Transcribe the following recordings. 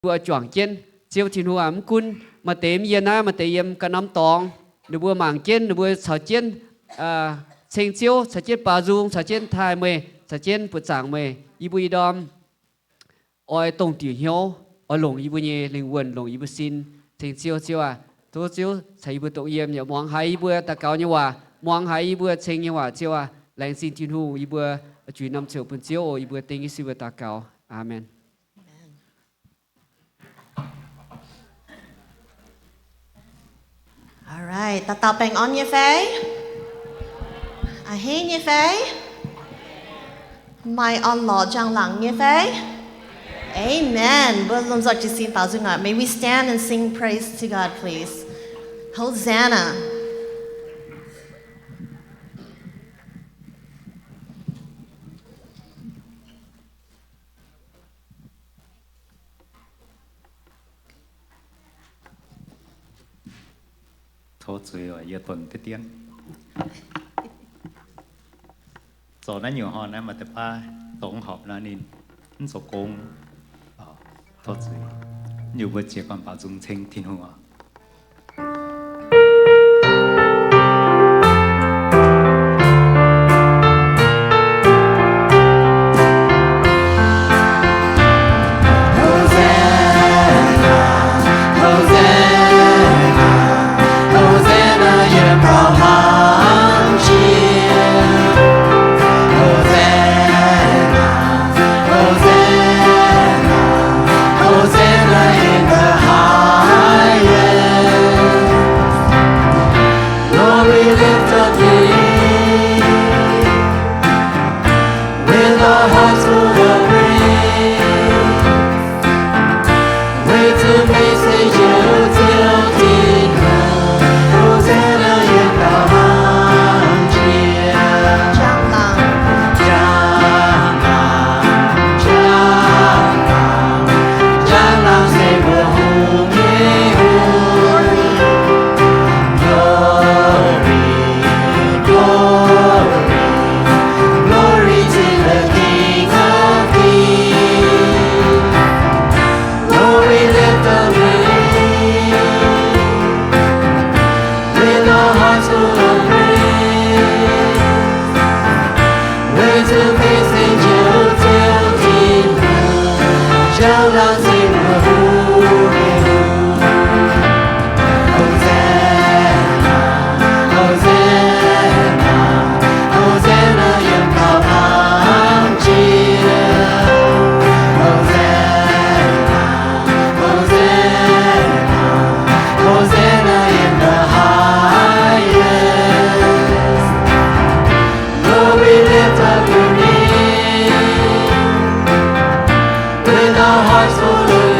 bữa choàng trên chiều thiên hoa ấm cun mà tế miên na mà tế yếm cả năm tòng nửa bữa mảng trên nửa bữa sờ trên sinh chiếu sờ trên bà dung sờ trên thai mê sờ trên bữa sáng mê y bùi đom oi tông tiểu hiếu oi lồng y bùi nhẹ linh quần lồng y bùi xin sinh chiếu chiếu tôi chiếu sấy bữa tổ yếm nhở mong hay bữa ta cao như hòa mong hay bữa sinh như hòa chiếu lành xin thiên hu y bữa chuy năm chiều bữa chiếu y bữa tinh y sư bữa ta cao amen. All right, ta tạo bèn on như phê. À hê như phê. Mai on lọ trang lặng như phê. Amen. Bữa lâm giọt chỉ xin tạo dung ngọt. May we stand and sing praise to God, please. Hosanna. thô suy ở giờ tuần tiết tiếng rồi nó nhiều hơn mà tập ba tổng hợp là nên nó số công thô suy nhiều bữa chiều còn bảo dùng thanh thiên hoa With our hearts full of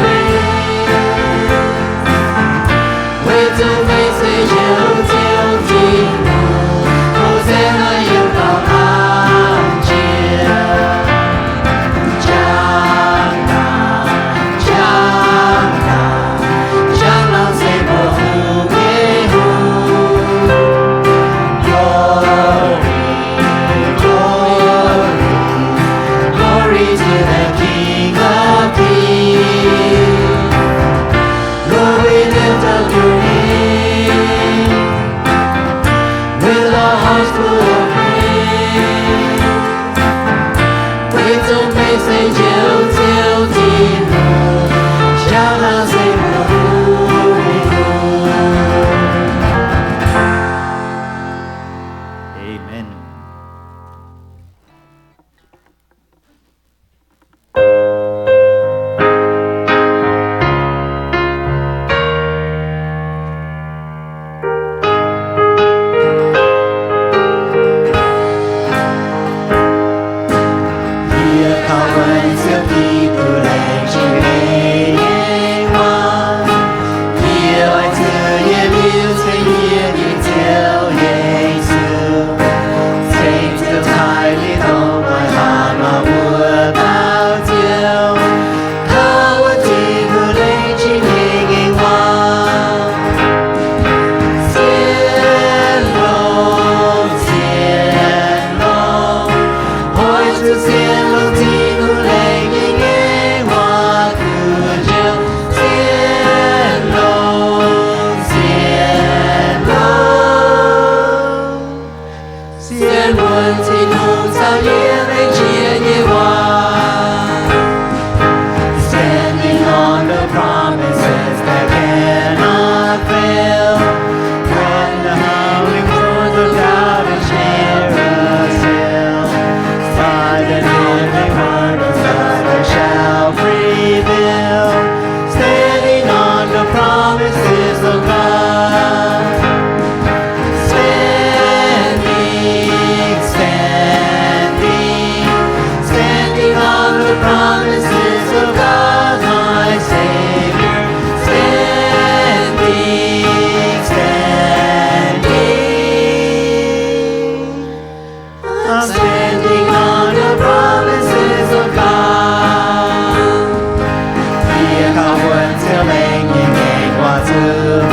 靠阮照灵应的我自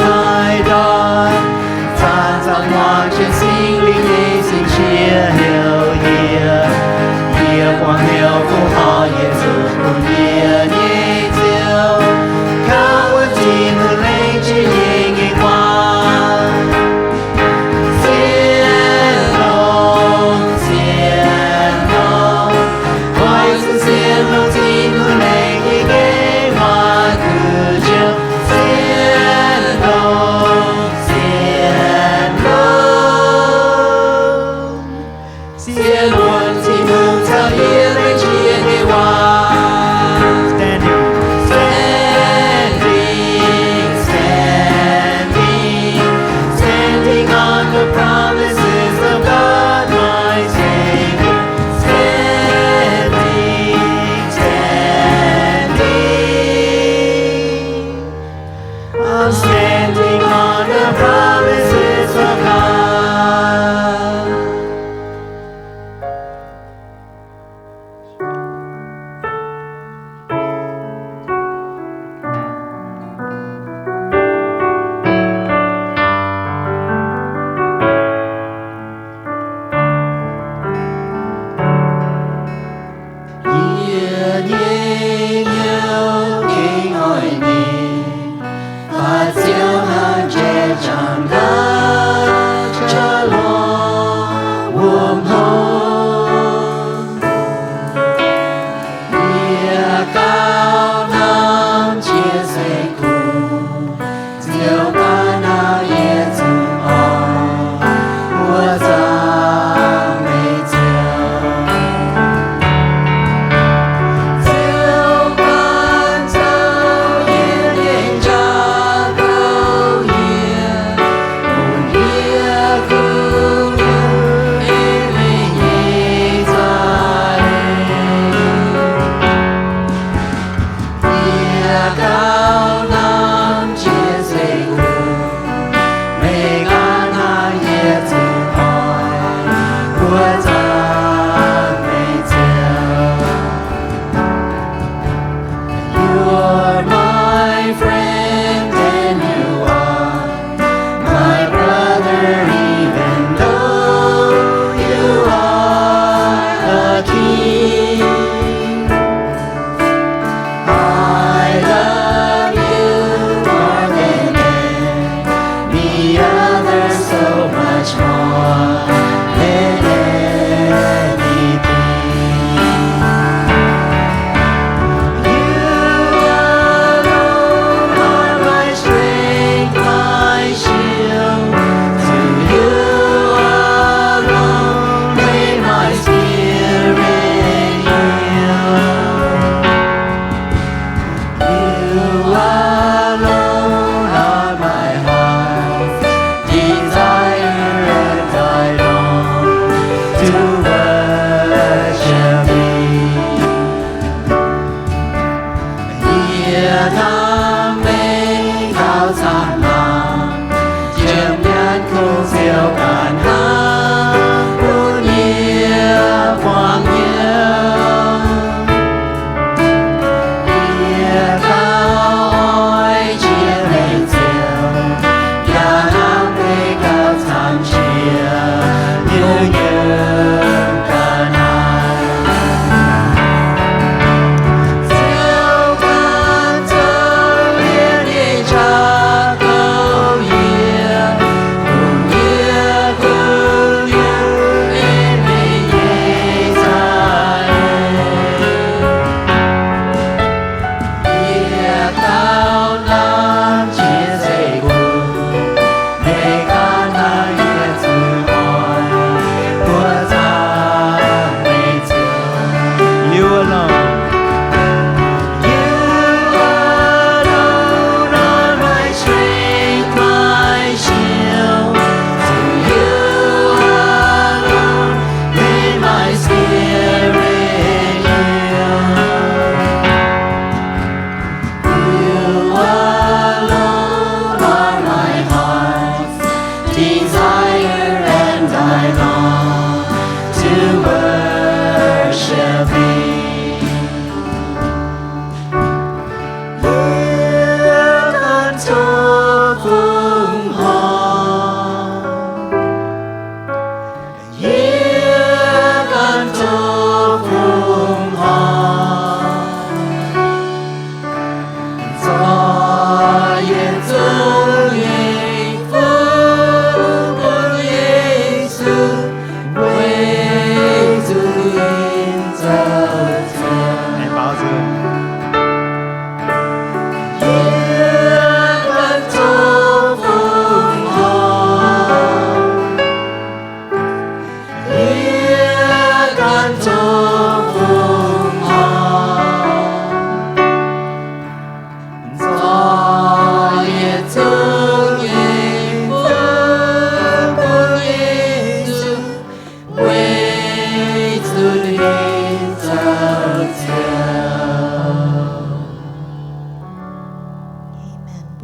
爱的，站在我前心里的心切有夜光了不好也自不夜夜就靠我进入灵之应的我。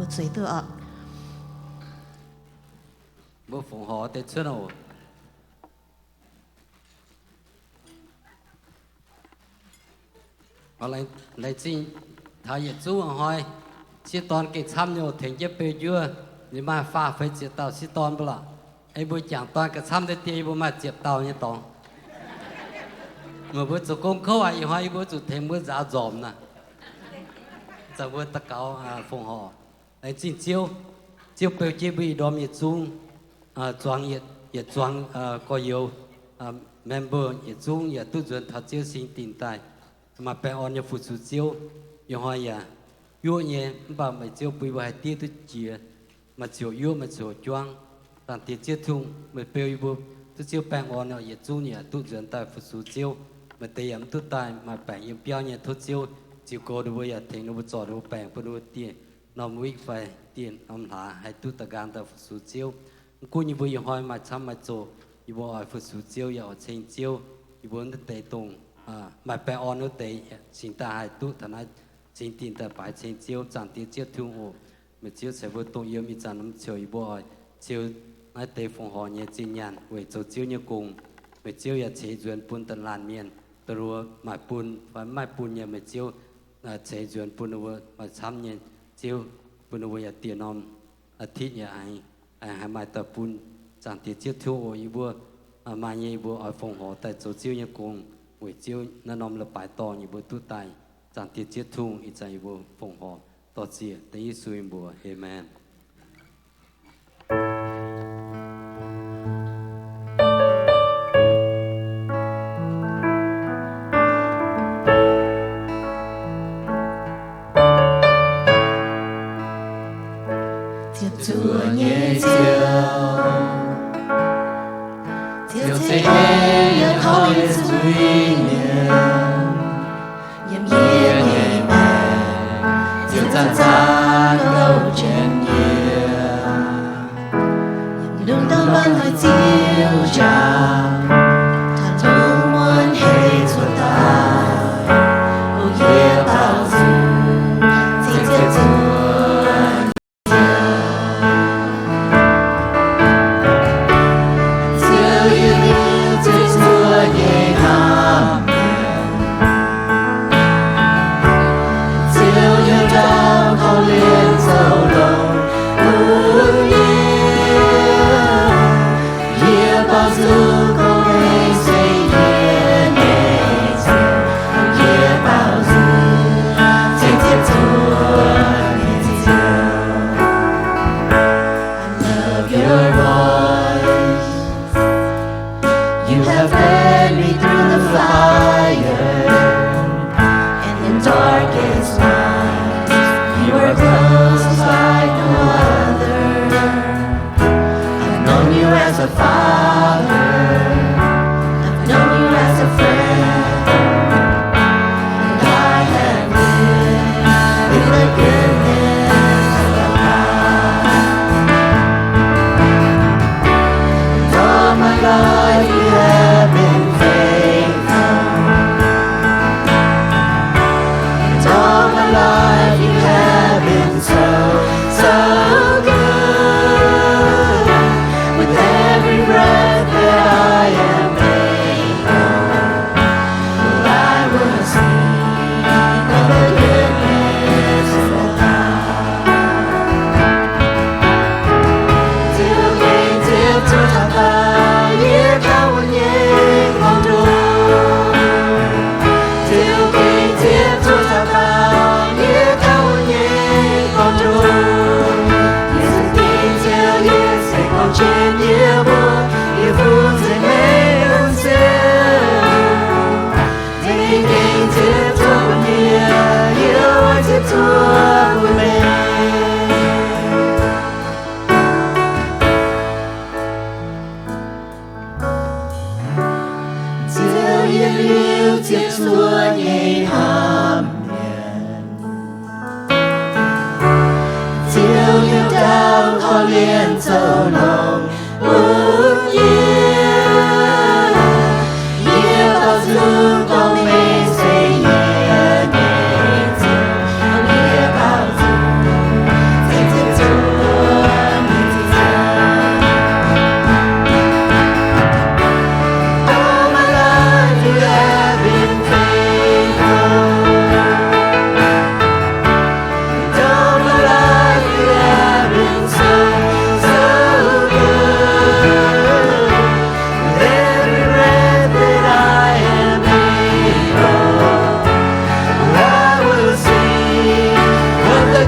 不罪的恶。 bố phụng họ tới xuân ổ họ lại xin thảo nhiệt chú hỏi chỉ toàn cái tham nhiều thành chế bê chưa nhưng mà pha phải chế tàu chỉ toàn bữa ấy bố chẳng toàn cái tham tới tiền bố mà chế tàu như toàn mà bố chủ công khâu ai hỏi bố chủ thêm bố giá dòm nè giờ bố tất cả phụng họ lại xin chiêu bê chế bị đom nhiệt chú choáng nhiệt choáng có nhiều member nhiệt chung nhiệt tu dưỡng thật chiếu sinh tin tài mà bé on nhiệt phụ sự chiếu nhiều hỏi à yêu nhé bà mày chiếu bùi bài tiết tu chia mà chiếu yêu mà chiếu choáng tàn tiết chiếu thung mà bé yêu tu chiếu bé on nhiệt chung nhiệt tu dưỡng tài phụ sự chiếu mà tây ẩm tu tài mà bé yêu béo nhiệt tu chiếu chiếu cô đối với thành nó chọn đối bé với đối tiền nó mới phải tiền ông thà hay tu tất cả tài phụ sự chiếu cô như vừa hỏi mà chăm mà chỗ như vừa hỏi phụ sự chiếu giờ ở trên chiếu như vừa nó tệ tùng mà bé on nó tệ chính ta hay tu thằng này chính tiền ta phải trên chiếu chẳng tiền chiếu thương hồ mà chiếu sẽ vừa tụng yêu mi chẳng nắm chiếu như vừa hỏi chiếu nói tệ phòng họ nhẹ chính nhàn về chỗ chiếu như cùng về chiếu giờ chế duyên bún tận làn miền từ rồi mà bún và mai bún nhà mà chiếu chế duyên bún rồi mà chăm nhẹ chiếu bún rồi giờ tiền om thiết nhà ai hai mai tập bún chẳng tiết chiếu thiếu ở bữa mai như bữa ở phòng họ tại chỗ chiếu như cùng buổi chiếu nó nằm là bài to như bữa tu tài chẳng tiết chiếu thung ít tại bữa phòng họ to chia tại Giêsu bữa amen. Chúa nhé chiều thế hết khó lên suy niệm nhầm nhiên nhẹ mẹ chiều tan tan lâu trên nhẹ nhầm đường tâm ban hơi chiều tràn thàn thu muôn hệ chuột tai ô ye bao dung thì chết chúa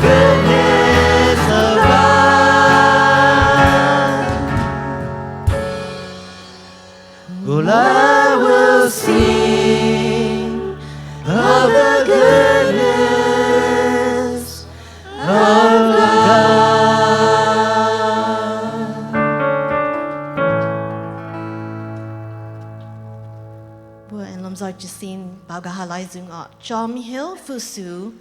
goodness of God. Well, I will sing of the goodness of God. Bữa anh làm giỏi chỉ xin bảo cả hai lại dừng ở John Hill Phu Su.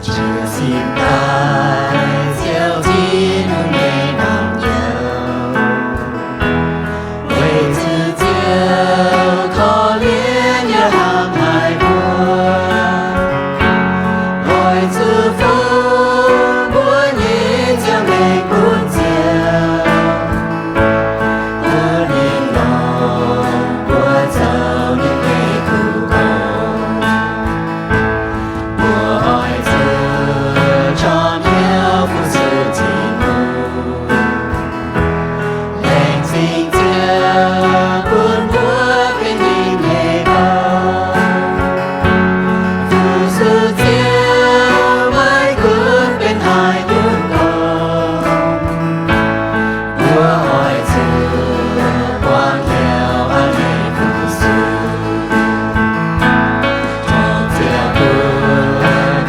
Chia xin ai gieo tin ngày năm nhiều,为自救可怜也航海过，爱自福不念将美不久，不念龙不走念美苦功。我爱自长漂浮自己路，冷静着奔波遍地内高，浮世间外国边海不高，我爱自光耀安美复苏。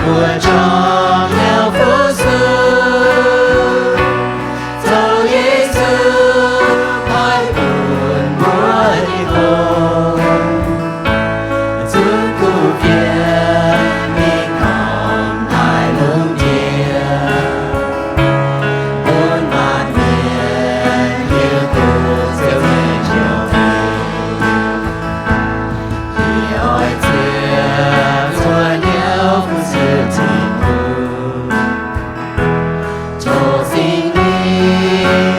我长了复苏，走耶稣爱奔波的路，尊苦变命空爱冷点，本满面有苦就会救命，也爱这做了复苏的路，做心灵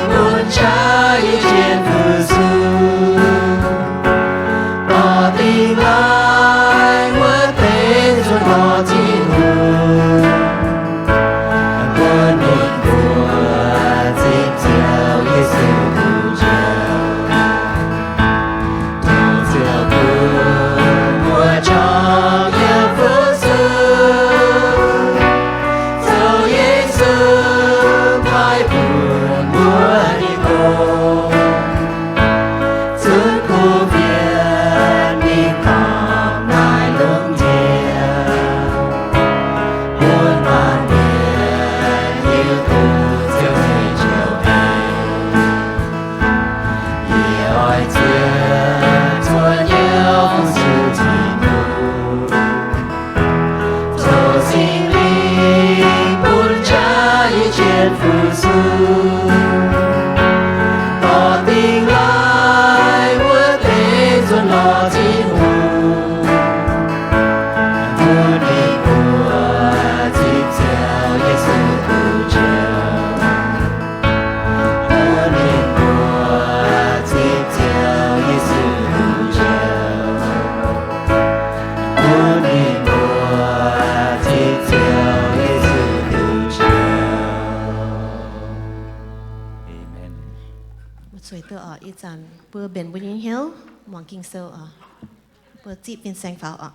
温差一见复苏，把定来我陪着我进入，我宁可今朝耶稣不救，多久不我长了复苏，走耶稣派奔波的路，尊苦变命空来冷点，本满面有苦就会救命，也爱这做了复苏的路。做心灵不差一件复苏，把定来我陪着我进入，不离我今朝耶稣不救，不离我今朝耶稣不救。不离我今朝耶稣不救。Amen. Một suy tư ở ít dần bữa biển William Hill mong kinh sâu ở bữa chị bên sang pháo ở.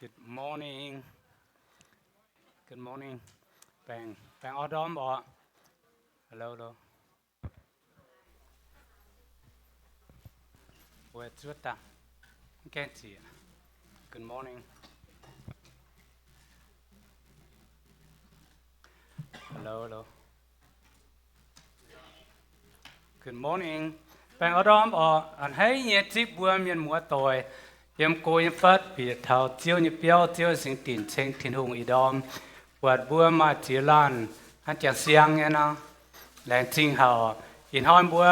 Good morning. Good morning. Bang ở đó bỏ. Hello. Where to ta? Can't see. Good morning. Hello. Good morning. Bang ở đó bỏ. Anh thấy nhẹ tiếp bữa miền mùa tối. Yếm cô yếm phát bị thảo chiếu như béo chiếu sinh tiền hùng ý đom quạt bữa mà chỉ lan hắn chẳng xiang nghe nó làng chính họ in hoi bữa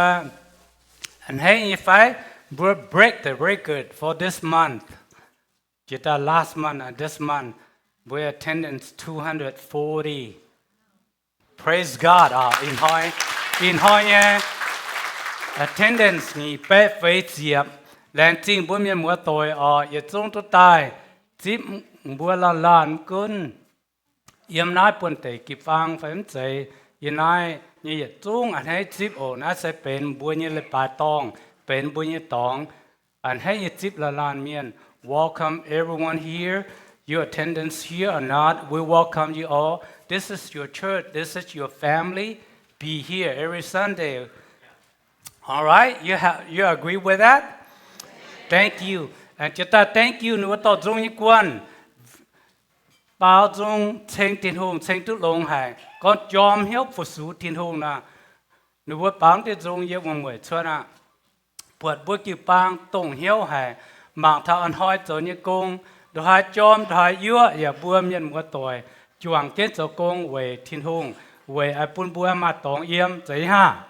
anh thấy như phải bữa break the record for this month chỉ ta last month and this month bữa attendance 240 praise God in hoi nha attendance ni bé phê diệp làng chính bữa miền mùa tối giờ trong tôi tai chỉ bữa lan cơn yếm náiปุ่นเตกิฟังไฟมันใจยันนายยี่จุงอันให้จิบโอน่าจะเป็นบุญยี่เลยปาตองเป็นบุญยี่ตองอันให้ยี่จิบละลานเมียน welcome everyone here your attendance here or not we welcome you all this is your church this is your family be here every Sunday all right you agree with that thank you and chúng ta thank you nữaต่อจงยี่กวนbao dung trên thiên hùng trên tứ long hải con chom hiếu phục sự thiên hùng na nếu với bám thì dung yêu một người cho na buat buat chịu bang tông hiếu hải mạng thao ăn hoi cho như công đồ hai chom đồ hai yếu ya bua miền một tuổi chuang kết cho công về thiên hùng về ai bún bua mà tông yếm vậy ha.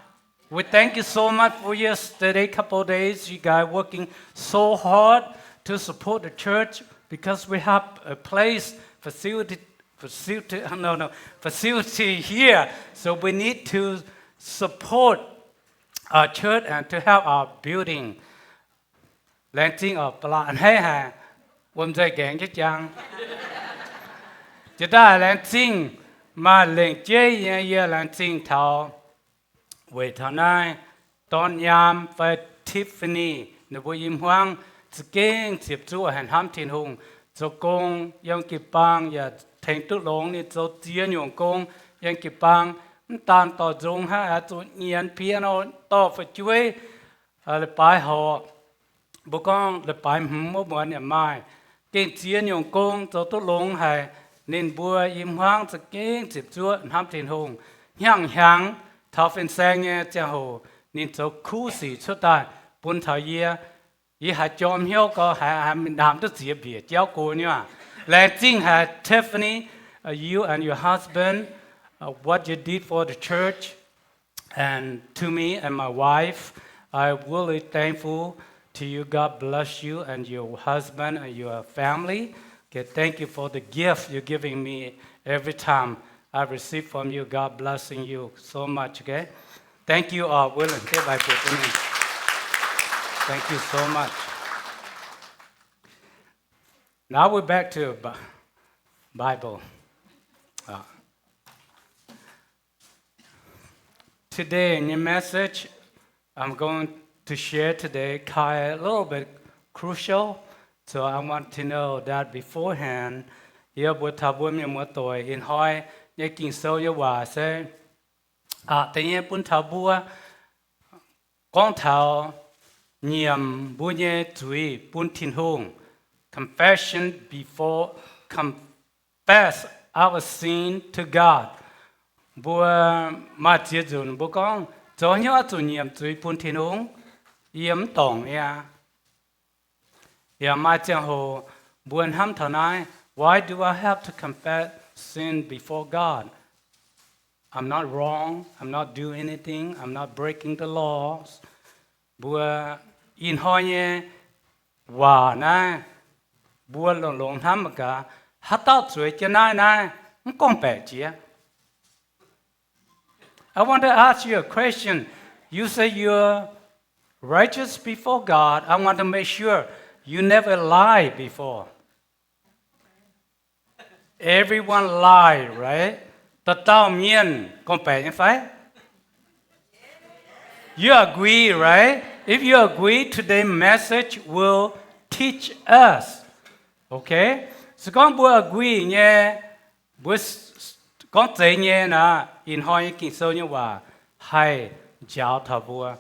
We thank you so much for yesterday couple days you guys working so hard to support the church because we have a place facility here. So we need to support our church and to have our building. Landing ở plan hay hà, quân dây gẹn chứ chăng? Chỉ ta landing mà lên chơi ya landing thảo về thảo này, tон yam phải Tiffany, nếu vui im hoang, chỉ kén tiếp chú ở Hnamv Thiên Hùng. Cho công yang kịp bang ya thành tứ long ni cho tiền用công yang kịp bang tanต่อจงha cho nhiên pianoต่อphảiជួយle bài họ bố con le bài mỗi buổi ngày mai cái tiền用công cho tứ long hay nên bữa im hoang cho cái dịp chúa Hnamv Thiên Hùng hàng hàng thảo phiên sang nghe cha hồ nên cho khu sĩ xuất đại bốn thảo yearยี่หาจอมเหี้ยวก็หามันดามตัวเสียเบียเจ้ากูเนี่ยและจริงหา Tiffany you and your husband what you did for the church and to me and my wife I really thankful to you God bless you and your husband and your family okay thank you for the gift you're giving me every time I receive from you God blessing you so much okay thank you all willing okay bye Thank you so much. Now we're back to Bible. Today in your message, I'm going to share today a little bit crucial. So I want to know that beforehand, you would have women more toy in high, making so you were say, the year pun tabua, gong tao. Niệm bùi nhé chuối bún thiên hùng confession before confess our sin to God bùa mà chia dùn bùa con cho nhớ chủ niệm chuối bún thiên hùng yếm tổng ya ya mà chẳng hồ buồn ham thằng này why do I have to confess sin before God I'm not wrong I'm not doing anything I'm not breaking the laws bùa in hoi nhé và na bùa lồng lồng tham mà cả hát tao chuối cho nai không còn bẻ chia. I want to ask you a question. You say you're righteous before God. I want to make sure you never lie before. Everyone lie, right? Tao mienh còn bẻ như phải. You agree, right? If you agree, today's message will teach us. Okay? So con bữa agree nhé, bữa con thấy nhé na in hoi kinh sâu như vậy hay giáo thảo bữa.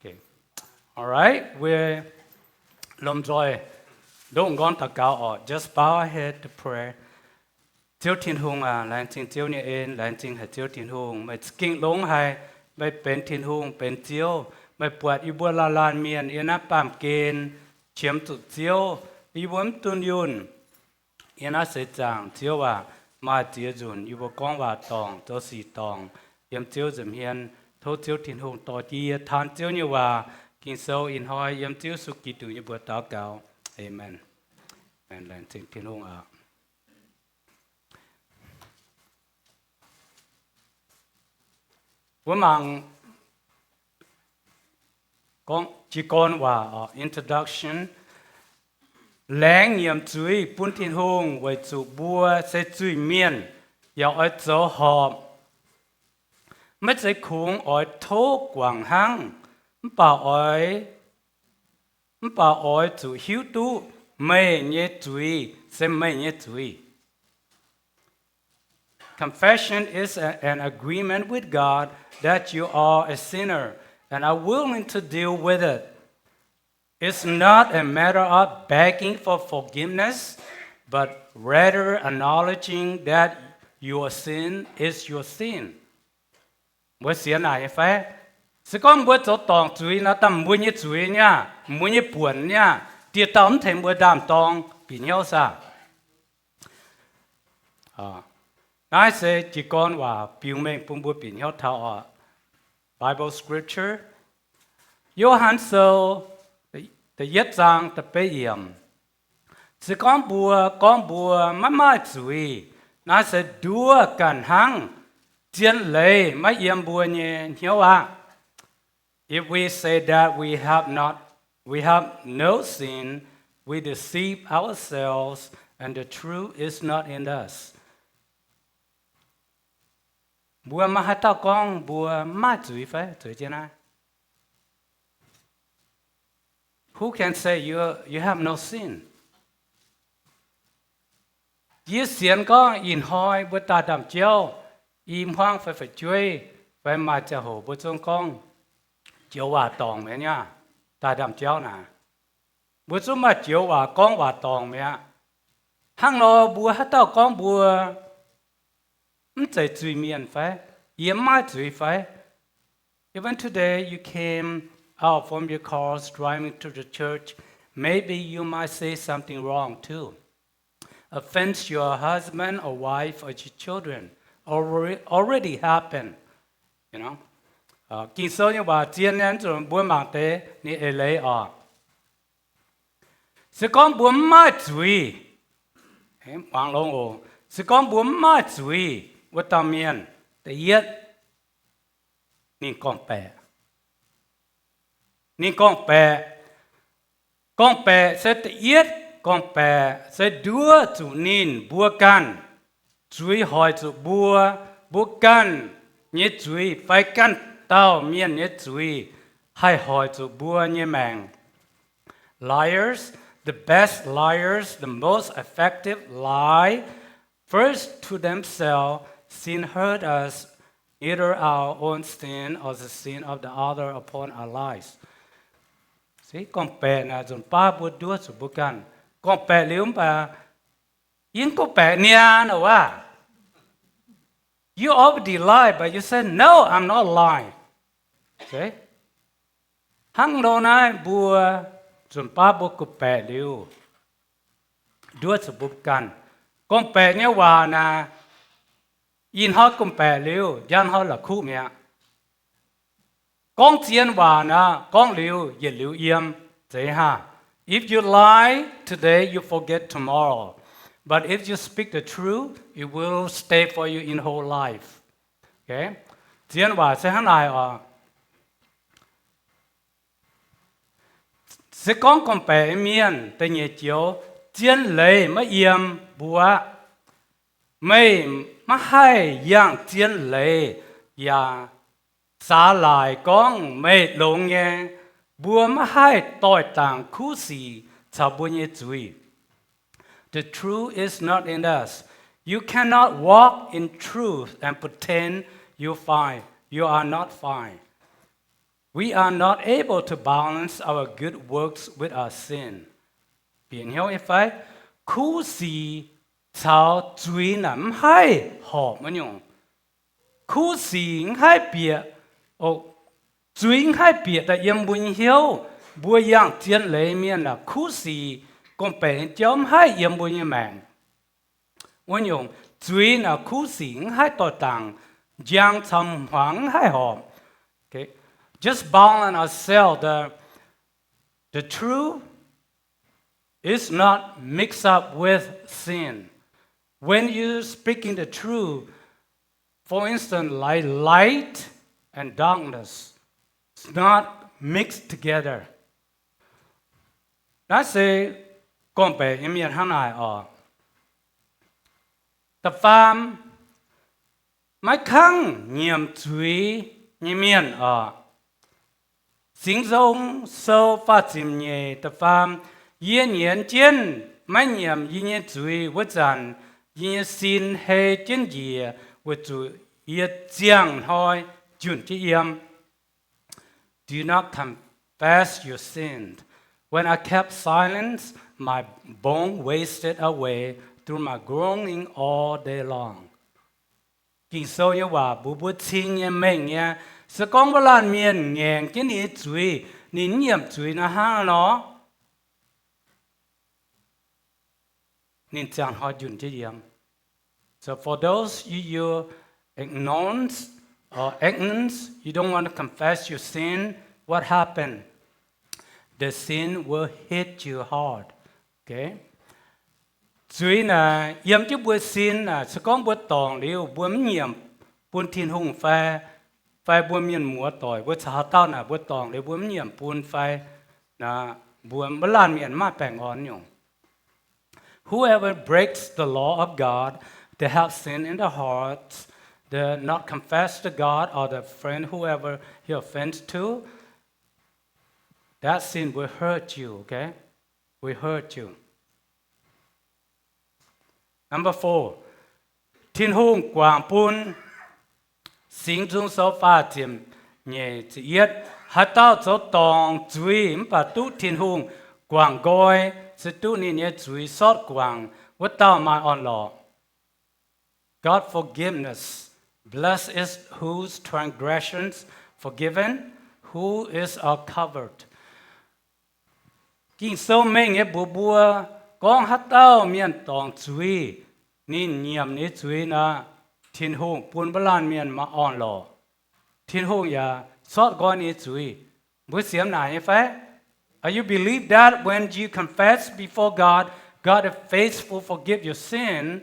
Okay. All right, we're lom joy. Don't go to go just bow our head to pray. Chiếu thiên hùng lãnh trình chiếu như in lãnh trình hay chiếu thiên hùng, mà kinh lông hayไม่เป็นทินหุงเป็นเจียวไม่ปวดอีบัวลาลานเมียนอีน่าปามเกณฑ์เฉียมตุดเจียวอีบัวมตุนยุนอีน่าเสจางเจียวว่า mà chia dùn yêu con và tòng cho xì tòng yếm chiếu dùm hiền thô chiếu thiên hùng tỏ chia than chiếu như và kinh sâu in hoi yếm chiếu sục kỳ tử như bữa táo cáo amen amen lên trên thiên hùng ạ với mang chỉ con và introduction láng nhiệm chuối bún thiên hùng với chủ bùa sẽ chuối miên yêu ở chỗ họp mấy cái khung ở thô quảng hăng bảo ở chủ hiếu tu mienh chuối sẽ mienh chuối. Confession is an agreement with God that you are a sinner and are willing to deal with it. It's not a matter of begging for forgiveness, but rather acknowledging that your sin is your sin. Bữa xưa này phải, sẽ có bữa chỗ tòng chuối nó tầm bữa như chuối nha, bữa như buồn nha, tiệt tóm thêm bữa đàm tòng bị nhau sao? Nói sẽ chỉ con và biểu mệnh bún bữa bị nhau thảo Bible Scripture. Johann sâu the yết rằng the bế yểm. Sẽ con bùa má chuối, nó sẽ đua cần hăng. Chiến lệ mấy yểm bùa nhé hiểu à? If we say that we have no sin, we deceive ourselves and the truth is not in us. Bùa mà hai tao con bùa má chuối phải chuối chứ nào? Who can say you have no sin? Giết xiên có in hoi bữa ta đàm chiếu im hoang phải chuối phải mà cha hồ bữa trong con chiếu hòa tòng mẹ nha ta đàm chiếu nè bữa trong mà chiếu hòa con hòa tòng mẹ hang nó bùa hát tao con bùa chạy chui miền phải yếm mai chui phải. Even today you came out from your cars driving to the church, maybe you might say something wrong too. Offense your husband or wife or your children already happened, you know. Kinh sâu như bà chiên nhân rồi buôn mạng tế ni lấy à. Sẽ con buôn mai chui, bằng lông ồ. Sẽ con buôn mai chui, với tầm miền, để yết, ni con bè. Ni con bè sẽ để yết, con bè sẽ đua chủ nín bùa can, chuối hỏi chủ bùa can, nhé chuối phải can tao miên nhé chuối, hay hỏi chủ bùa nhé mènh. Liars, the best liars, the most effective lie, first to themselves, sin hurt us, either our own sin or the sin of the other upon our lives. See, con bè là dùng ba bữa đua chủ bữa can, con bè liếm bà, yên con bè nia nào à? You already lied, but you said no, I'm not lying. See, hăng đồ này bữa dùng ba bữa con bè liu, đua chủ bữa can, con bè nhớ hòa na, yên hót con bè liu, gian hót là khu mẹ. Con chiến hòa na, con liu, yết liu yếm, thế ha. If you lie today, you forget tomorrow. But if you speak the truth, it will stay for you in whole life. Okay? Chiến hòa sẽ hắn này sẽ con bè miên, tên nhé chiếu, chiến lệ mà yếm bùa. Mày mà hay yang chiến lệ, ya xá lại con mày lông nghe, bùa mà hay tội tàng khu xì, chào bùa nhé chuối. The truth is not in us. You cannot walk in truth and pretend you are not fine. We are not able to balance our good works with our sin. Biển hiểu ý phải, khu xì chào chuối nằm hay họp mà nhung. Khu xì hay bịa, chuối hay bịa tại yếm bùi hiếu, bùa yang chiến lệ miên là khu xì, con bè chóm hay yếm bùi như mèng. Ôn nhung, Chuy là khu xỉn hai tội tàng, giang thầm hoáng hai hòm. Okay. Just balance ourselves. The truth is not mixed up with sin. When you're speaking the truth, for instance, like light and darkness, it's not mixed together. That's a compare Iu-Mien Hanai or the farm. My khang nhiệm chuy Iu-Mien or sinh dông sâu phát triển nhẹ the farm yên yên chiến mấy nhiệm yên chuy với dàn yên xin hay chiến gì với chuy yên giang thôi chuẩn chỉ yếm. Do not confess your sins. When I kept silence, my bone wasted away through my groaning all day long. Kinh sâu nhưว่าบุบชิงยังไม่เนี่ยสกองโบราณเมียนแงงกินนี่จุยนี่เงียบจุยนะฮะเนาะนี่จางหอจุนจะเยี่ยม So for those you ignorance or ignorance, you don't want to confess your sin, what happened? The sin will hit you hard. Okay? Chuy là yếm chứ bữa xin là sẽ có bữa tòng liu bữa nhiệm buôn thiên hùng phai bữa miền múa tỏi bữa xã tao là bữa tòng liu bữa nhiệm buôn phai là bữa bữa lan miền ma bèng on nhung. Whoever breaks the law of God, they have sin in their hearts, they not confess to God or the friend whoever he offends to, that sin will hurt you, okay? Will hurt you. Number 4, thiên hùng quảng bún sinh dung số pha tiệm nhẹ chỉ yết hát tao số tòng chuy bà tu thiên hùng quảng gọi sự tu ni nhẹ chuy sót quảng vất tao mai on law. God forgiveness, blessed is whose transgressions forgiven, who is are covered. Kinh sâu mê nghe bùa bùa con hát tao miền tòng chuy nín nhiệm ní chuy na thiên hùng buôn bá lan miền mà on lò thiên hùng ya sót gọi ní chuy bữa xiêm này như phải. Are you believe that when you confess before God, God is faithful, forgive your sin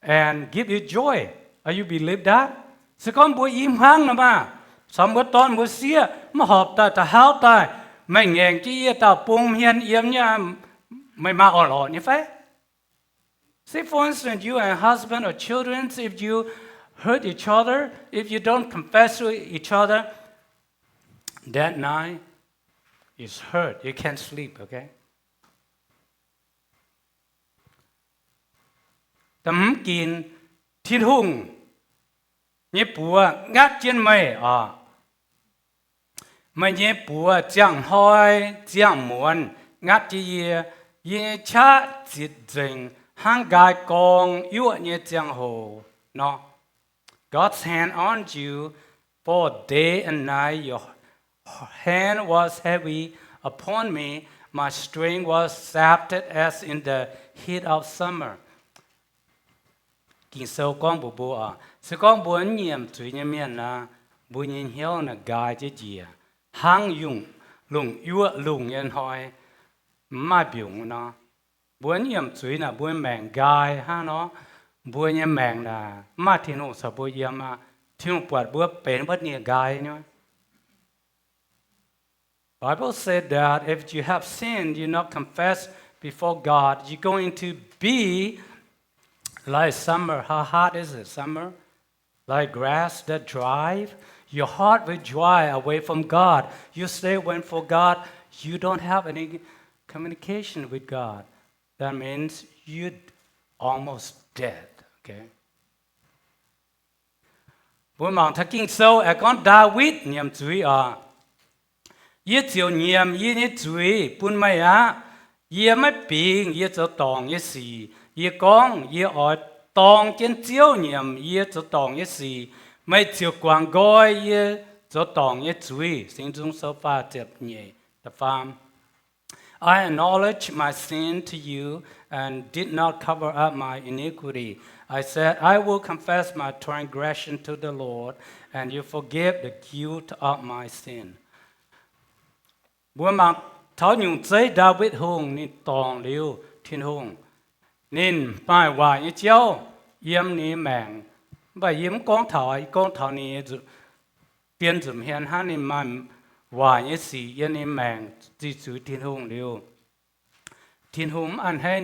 and give you joy? Are you believe that? Sẽ con bữa im hang nè mà xong bữa tón bữa xía mà họp ta ta háo ta mày nghèn chi ta bung hiền yếm nha mày mà on lò như phải. Say for instance, you and husband or children, if you hurt each other, if you don't confess to each other, that night is hurt. You can't sleep, okay? Tấm kín thiên hùng nhé bùa ngát trên mây à. Mày nhé bùa chẳng hoi chẳng muốn ngát chi ye cha chít dình hang gai kong yu nhé chẳng hồ. No. God's hand on you for day and night. Your hand was heavy upon me. My strength was sapped as in the heat of summer. Kinh sâu con bố bố à. Sự con bố nhiệm chúi nhé miền là bố nhìn hiếu là gai chế gì à. Hang dùng lùng yu lùng yên hỏi mà biểu nó. Bố nhiệm chúi là bố mẹng gai ha nó. Bố nhé mẹng là mà thiên hùng sở bố yếm à. Thiên hùng bọt bố bến bất nhé gai nhé. Bible said that if you have sinned, you not confess before God, you're going to be like summer. How hot is it, summer? Like grass that dry. Your heart will dry away from God. You stay away from God. You don't have any communication with God. That means you're almost dead. Okay. Buổi mong thật kinh sâu ở con David niệm chúi à. Yết chiều niệm yết nhé chúi buôn mày á. Yết mấy bình yết cho tòng yết xì. Yết con yết ở tòng trên chiếu niệm yết cho tòng yết xì. Mấy chiều quảng gọi yết cho tòng yết chúi. Sinh dung sâu pha chẹp nhẹ. The farm. I acknowledge my sin to you and did not cover up my iniquity. I said, I will confess my transgression to the Lord, and you forgive the guilt of my sin. Bữa mà tháo nhung giấy David hùng nên tòng liu thiên hùng nên mai hoài như chiếu yếm ní mèng và yếm con thảo ní biến dùm hiền hắn nên mai hoài như xì yếm ní mèng chỉ chú thiên hùng liu thiên hùng ăn hay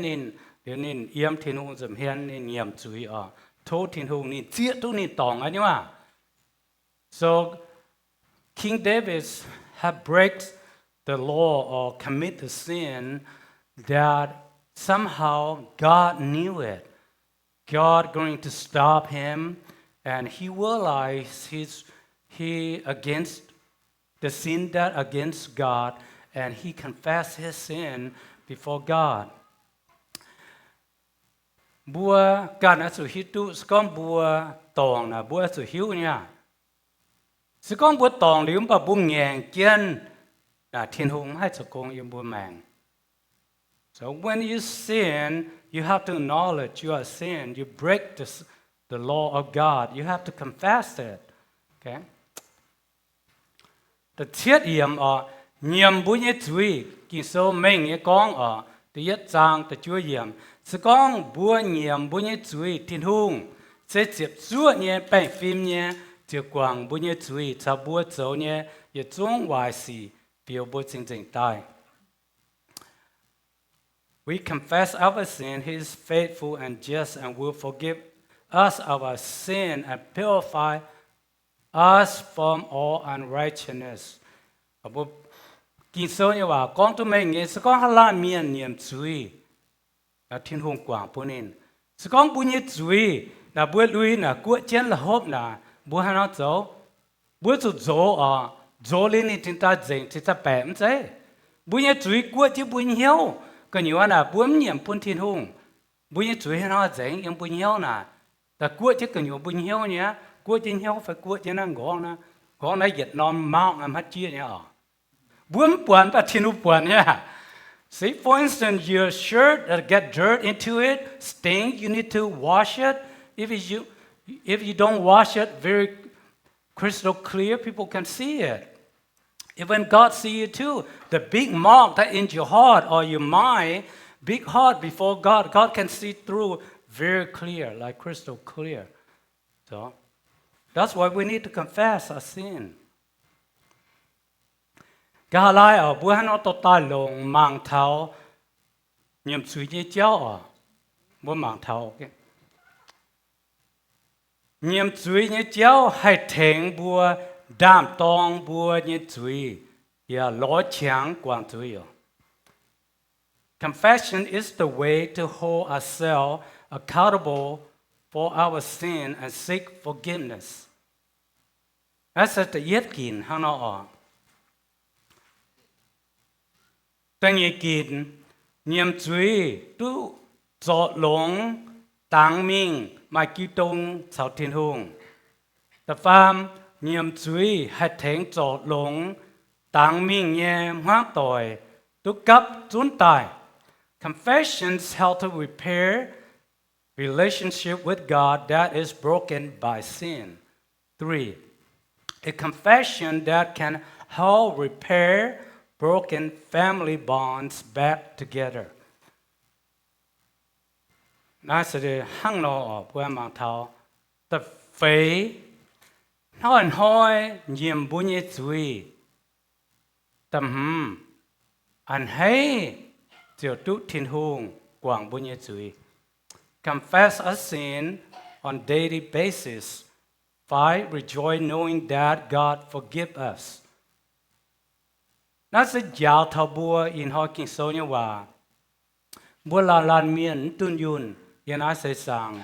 nên yếm thiên hùng dùm hiền nên yếm chú ở thô thiên hùng nên chia tu nên tòng ấy mà. So King David had breaks the law or commit the sin that somehow God knew it. God going to stop him, and he realized he against the sin that against God, and he confessed his sin before God. Bua God as he tu scom bua tong na bua as hiu nha. Scom bua tong lium pa bung nhàng kiên. Thiên hùng hay cho con yêu bùa màng. So when you sin, you have to acknowledge you are sin. You break the law of God. You have to confess it. Okay? The thiết yểm ở nhiệm bùi nhé chuy, kỳ số mình nhé con ở the yết trang the chúa yểm. Sự con bùa nhiệm bùi nhé chuy thiên hùng sẽ chịp chúa nhé bánh phim nhé chiều quảng bùi nhé chuy cha bùa châu nhé yết chung hoài xì. We confess our sin. He is faithful and just and will forgive us our sin and purify us from all unrighteousness. Kinh số như vậy, con tụi mình nghe sẽ con Hnamv mienh niệm chuy là thiên hùng quảng bún in. Sẽ con bún nhiệt chuy là bữa lui là cuộn chén là hộp là bữa hai nó dấu bữa tụt dấu ở dỗ lên thì chúng ta dành thì ta bẻm thế bún nhiệt chuy cuộn chứ bún hiếu cái nhiều là bún niệm bún thiên hùng bún nhiệt chuy nó dành em bún hiếu nè ta cuộn chứ cái nhiều bún hiếu nhé cuộn trên hiếu phải cuộn trên năng gõ này Việt Nam mạo làm hết chia nhá bún buồn và thiên hùng buồn nhá. See, for instance, your shirt that get dirt into it, stain, you need to wash it. If you don't wash it very crystal clear, people can see it. Even God see it too. The big mark that in your heart or your mind, big heart before God, God can see through very clear, like crystal clear. So that's why we need to confess our sin. Cái hà lai ở bữa nó to tai lồng màng tháo nhiệm suy như cháu ở bữa màng tháo cái nhiệm suy như cháu hay thèn bữa đam tong bữa như suy ya ló chàng quảng suy ở. Confession is the way to hold ourselves accountable for our sin and seek forgiveness. That's the yết kín hăng nó ở. Tên nhị kín, nhiệm chuy, tu dọ lông, táng minh, mai ký tông, chào thiên hùng. Tập phàm, nhiệm chuy, hãy thánh dọ lông, táng minh nhé, hóa tội, tu cấp, trốn tài. Confessions help to repair relationship with God that is broken by sin. 3. A confession that can help repair broken family bonds back together. Nói sẽ hăng nó ở bữa mang thao tập phế nói hỏi nhiệm bún như chuy tầm anh hay chiều tụ thiên hùng quảng bún như chuy. Confess a sin on daily basis. 5. Rejoice knowing that God forgive us. Nó sẽ giáo thảo bùa in họ kinh số như hòa. Bùa là lan miên tuân yun. Yên ai sẽ sang.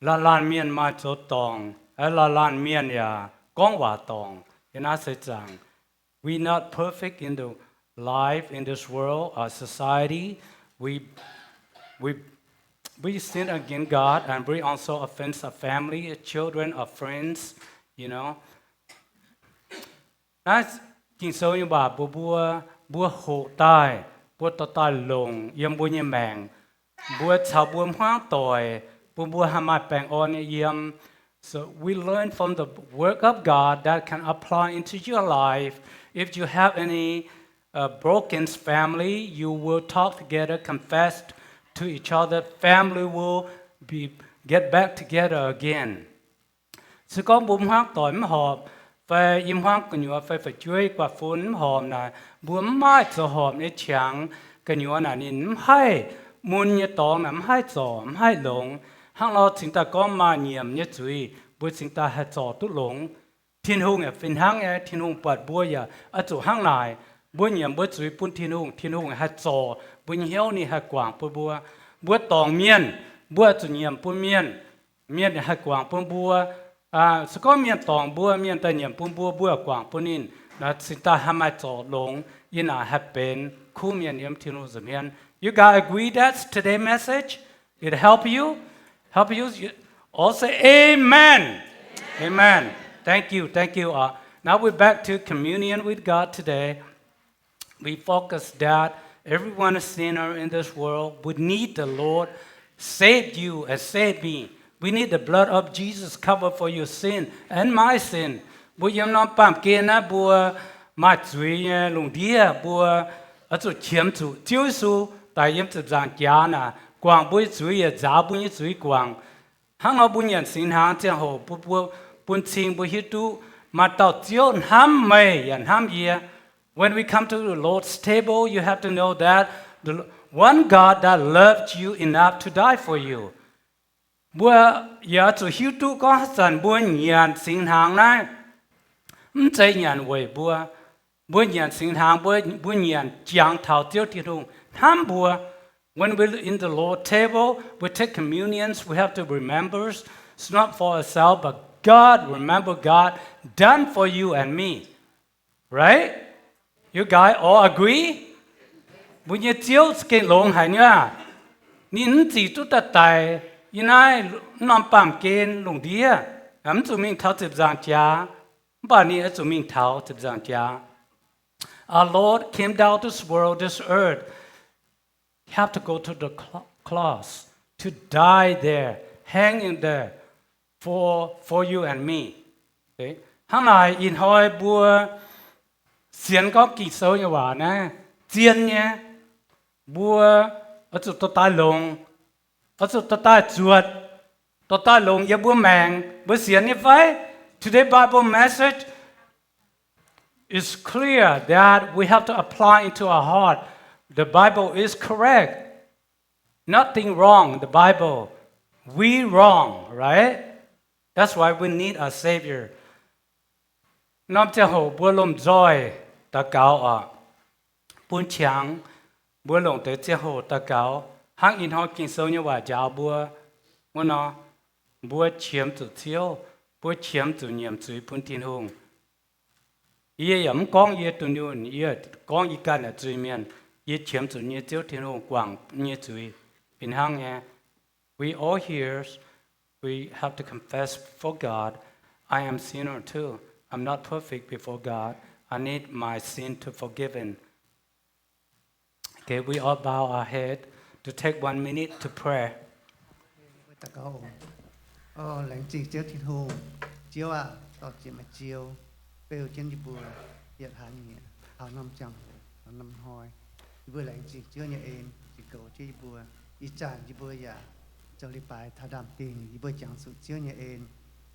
Là lan miên mà chỗ tòng. Là lan miên ya con hòa tòng. Yên ai sẽ sang. We're not perfect in the life, in this world, our society. We sin against God and we also offend our family, our children, our friends, you know. That's kinh số như bà bùa hộ tai bùa tao tai lồng yếm bùa như mèng bùa chào bùa hóa tội bùa bua hamai peng on yam. So we learn from the work of God that can apply into your life. If you have any broken family, you will talk together, confess to each other. Family will get back together again. Sự có bùm hoang tỏi họp và im hoang của nhựa phảiជួយquả phun hòm này bùm mai cho hòm để chẳng cái nhựa này nín hay muốn như tòng nằm hay trò hay lồng hàng lo chúng ta có mà nhiệm như chuối bữa chúng ta hay trò tốt lồng thiên hùng ở phiên hàng ấy thiên hùng bật bùa ya ở chỗ hàng này bữa nhiệm bữa chuối bún thiên hùng hay trò bữa hiếu ni hay quảng bùa bữa tòng miên bữa chủ nhiệm bún miên hay quảng bùa sự có miền tòng bùa miền tây nhiệm bùa quảng nín là chúng ta ham ai trò lồng yên à hay bên khu miền yếm thiên hùng dùm hiền. You guys agree that's today's message? It help you? Help you? All say amen. Amen. Thank you. Now we're back to communion with God today. We focus that everyone is sinner in this world would need the Lord save you and save me. We need the blood of Jesus cover for your sin and my sin. Bùa yếm non pam kia na bùa mà chuối lùng đĩa bùa ở chỗ chiếm chủ chiếu su tại yếm chụp giang giá na quảng bùi chuối giá bùi chuối quảng hàng nó bùi nhận xin hàng chẳng hồ bùi xin bùi hít tu mà tàu chiếu ham mê ham yê. When we come to the Lord's table, you have to know that the one God that loved you enough to die for you. Bùa giờ chủ hít tu có sẵn bùi nhận xin hàng này chạy nhận về bùa nhận sinh hàng bùa nhận giảng thảo tiêu thiên hùng tham bùa. When we're in the Lord's table, we take communions. We have to remember it's not for ourselves, but God. Remember God done for you and me, right? You guys all agree? Bùa nhận chiếu cái lồng hay nhá. Nín chỉ tụt tay, như này nằm bám kén lồng đĩa, ấm chúng mình tháo chụp giang cha. Our Lord came down this world, this earth. He had to go to the cross to die there, hang in there for you and me. Okay? Hàng này in hỏi bùa xiên có kỳ sâu như vậy nè, chiên nhé, bùa ở chỗ tôi tai lồng, ở chỗ tôi tai chuột, tôi tai lồng ya bùa mèng, bùa xiên như vậy. Today's Bible message is clear that we have to apply into our heart. The Bible is correct. Nothing wrong in the Bible. We wrong, right? That's why we need a Savior. Nam cha hồ bùa lom joy ta cáo à. Bùn chàng bùa lom tới cha hồ ta cáo. Hang in họ kinh sâu như vậy giáo bùa. Muốn nó bùa chiếm tự thiếu. Bùa chiếm tự nhiệm chuối bùn thiên hùng. Ý ẩm con ý tự nhún, ý con ý căn ở chuối miền. Ý chiếm tự nhiệt chiếu thiên hùng quảng nhiệt chuối. Bình hăng nghe. We all here, we have to confess for God, I am sinner too. I'm not perfect before God. I need my sin to forgiven. Okay, we all bow our head to take 1 minute to pray. Ta câu lãnh chỉ chiếu thiên hùng chiếu à tọt chỉ mà chiếu bêu trên đi bùa hiện hạ nhẹ hào năm trăm hào năm hoi vừa lãnh chỉ chiếu nhẹ em chỉ cầu chỉ bùa ý tràn chỉ bùa giả cho li bài thà đàm tiền chỉ bùa chẳng sự chiếu nhẹ em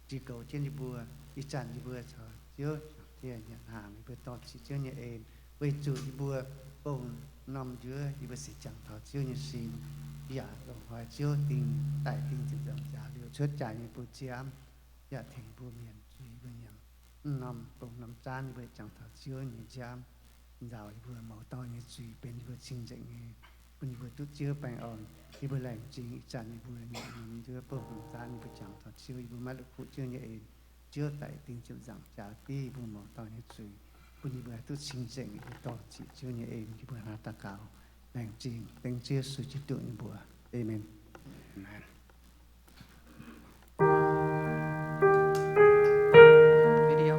chỉ cầu trên đi bùa ý tràn chỉ bùa cho chiếu tiền nhận hàng bùa tọt chỉ chiếu nhẹ em bùa chủ chỉ bùa bông nằm dưới chỉ bùa sẽ chẳng thọ chiếu nhẹ xin dạ rồi hỏi chiếu tình tại tình chữ dòng giá liệu chốt trả như bùa chiếm dạ thành bùa miền truy bùa nhầm nằm bông nằm chan bùa chẳng thọ chiếu như chiếm rào bùa màu to như truy bên bùa chinh dạy như bùa bùa tút chiếu bành ổn thì bùa lành chính trả như bùa nhầm dưới bông nằm chan bùa chẳng thọ chiếu bùa mắt lực phụ chiếu như ên chiếu tại tình chữ dòng giá ti bùa màu to như truy bùa bùa tút chinh dạy như to chỉ chiếu như ên thì bùa hạ ta cao lành chính tình chia sự chỉ tượng như bùa. Amen. Amen. Video.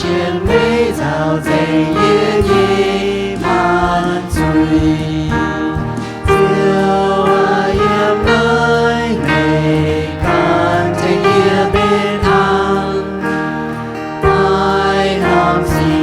trên mấy dạo dày yên nhị man chui diệu yếm nói ngày càng thành kia bên an ai làm gì